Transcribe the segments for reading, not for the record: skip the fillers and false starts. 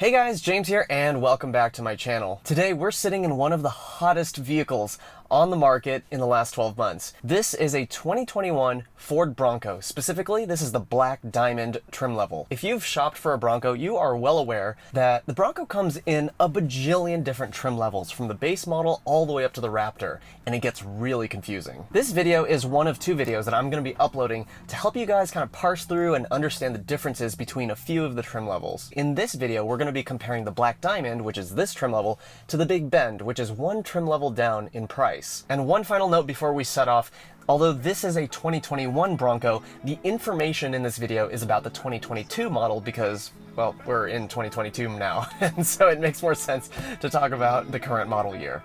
Hey guys, James here and welcome back to my channel. Today we're sitting in one of the hottest vehicles on the market in the last 12 months. This is a 2021 Ford Bronco. Specifically, this is the Black Diamond trim level. If you've shopped for a Bronco, you are well aware that the Bronco comes in a bajillion different trim levels, from the base model all the way up to the Raptor, and it gets really confusing. This video is one of two videos that I'm going to be uploading to help you guys kind of parse through and understand the differences between a few of the trim levels. In this video, we're going to be comparing the Black Diamond, which is this trim level, to the Big Bend, which is one trim level down in price. And one final note before we set off: although this is a 2021 Bronco, the information in this video is about the 2022 model because, well, we're in 2022 now, and so it makes more sense to talk about the current model year.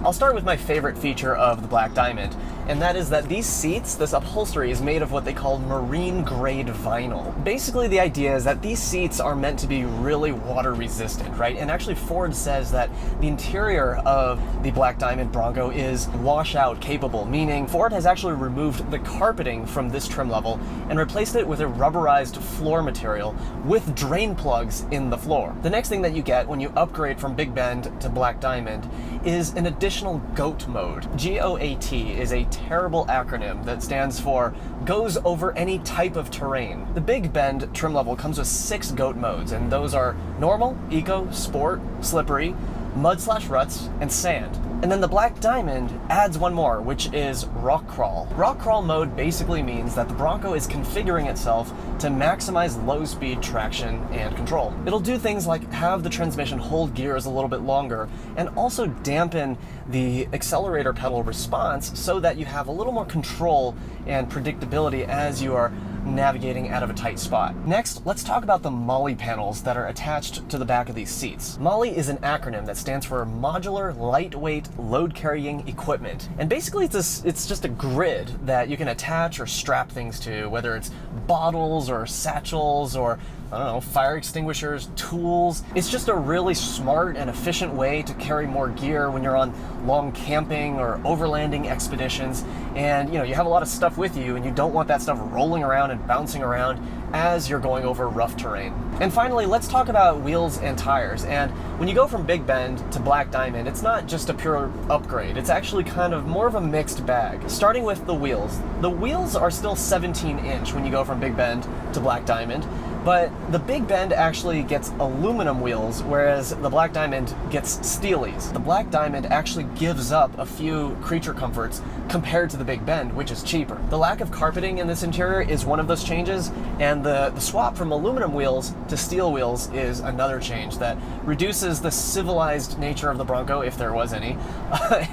I'll start with my favorite feature of the Black Diamond, and that is that these seats, this upholstery, is made of what they call marine grade vinyl. Basically, the idea is that these seats are meant to be really water resistant, right? And actually Ford says that the interior of the Black Diamond Bronco is washout capable, meaning Ford has actually removed the carpeting from this trim level and replaced it with a rubberized floor material with drain plugs in the floor. The next thing that you get when you upgrade from Big Bend to Black Diamond is an additional GOAT mode. GOAT is a terrible acronym that stands for goes over any type of terrain. The Big Bend trim level comes with 6 GOAT modes, and those are normal, eco, sport, slippery, mud/ruts, and sand. And then the Black Diamond adds one more, which is rock crawl. Rock crawl mode basically means that the Bronco is configuring itself to maximize low-speed traction and control. It'll do things like have the transmission hold gears a little bit longer and also dampen the accelerator pedal response so that you have a little more control and predictability as you are navigating out of a tight spot. Next, let's talk about the MOLLE panels that are attached to the back of these seats. MOLLE is an acronym that stands for Modular Lightweight Load Carrying Equipment. And basically it's just a grid that you can attach or strap things to, whether it's bottles or satchels or, I don't know, fire extinguishers, tools. It's just a really smart and efficient way to carry more gear when you're on long camping or overlanding expeditions, and you have a lot of stuff with you and you don't want that stuff rolling around and bouncing around as you're going over rough terrain. And finally, let's talk about wheels and tires. And when you go from Big Bend to Black Diamond, it's not just a pure upgrade. It's actually kind of more of a mixed bag. Starting with the wheels. The wheels are still 17-inch when you go from Big Bend to Black Diamond, but the Big Bend actually gets aluminum wheels, whereas the Black Diamond gets steelies. The Black Diamond actually gives up a few creature comforts compared to the Big Bend, which is cheaper. The lack of carpeting in this interior is one of those changes, and the swap from aluminum wheels to steel wheels is another change that reduces the civilized nature of the Bronco, if there was any,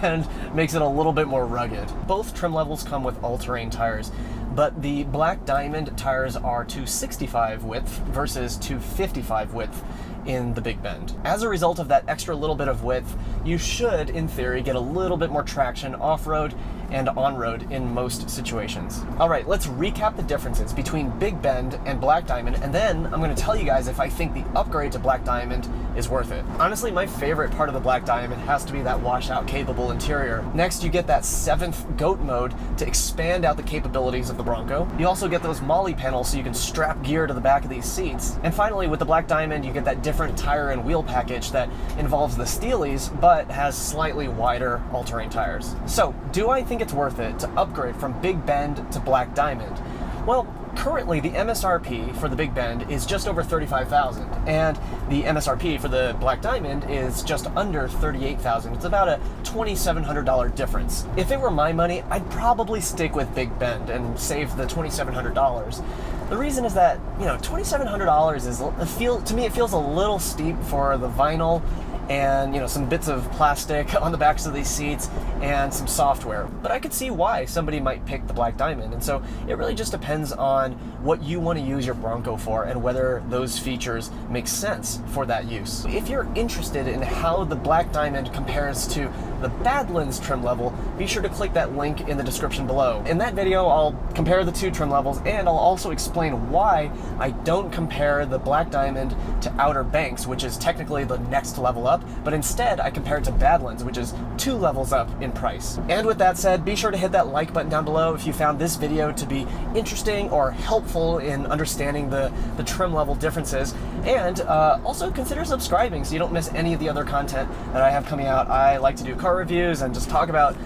and makes it a little bit more rugged. Both trim levels come with all-terrain tires, but the Black Diamond tires are 265 width versus 255 width in the Big Bend. As a result of that extra little bit of width, you should, in theory, get a little bit more traction off-road and on-road in most situations. All right, let's recap the differences between Big Bend and Black Diamond, and then I'm going to tell you guys if I think the upgrade to Black Diamond is worth it. Honestly, my favorite part of the Black Diamond has to be that washout capable interior. Next, you get that 7th GOAT mode to expand out the capabilities of the Bronco. You also get those MOLLE panels so you can strap gear to the back of these seats. And finally, with the Black Diamond, you get that different tire and wheel package that involves the steelies, but has slightly wider all-terrain tires. So, do I think it's worth it to upgrade from Big Bend to Black Diamond? Well, currently the MSRP for the Big Bend is just over $35,000, and the MSRP for the Black Diamond is just under $38,000. It's about a $2,700 difference. If it were my money, I'd probably stick with Big Bend and save the $2,700. The reason is that, $2,700 is, to me, it feels a little steep for the vinyl and some bits of plastic on the backs of these seats and some software. But I could see why somebody might pick the Black Diamond, and so it really just depends on what you want to use your Bronco for and whether those features make sense for that use. If you're interested in how the Black Diamond compares to the Badlands trim level, be sure to click that link in the description below. In that video, I'll compare the two trim levels, and I'll also explain why I don't compare the Black Diamond to Outer Banks, which is technically the next level up, but instead I compare it to Badlands, which is 2 levels up in price. And with that said, be sure to hit that like button down below if you found this video to be interesting or helpful in understanding the trim level differences, and also consider subscribing so you don't miss any of the other content that I have coming out. I like to do car reviews and just talk about,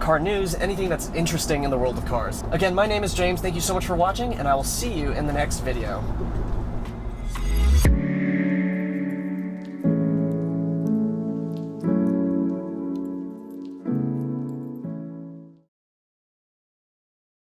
car news, anything that's interesting in the world of cars. Again, my name is James. Thank you so much for watching, and I will see you in the next video.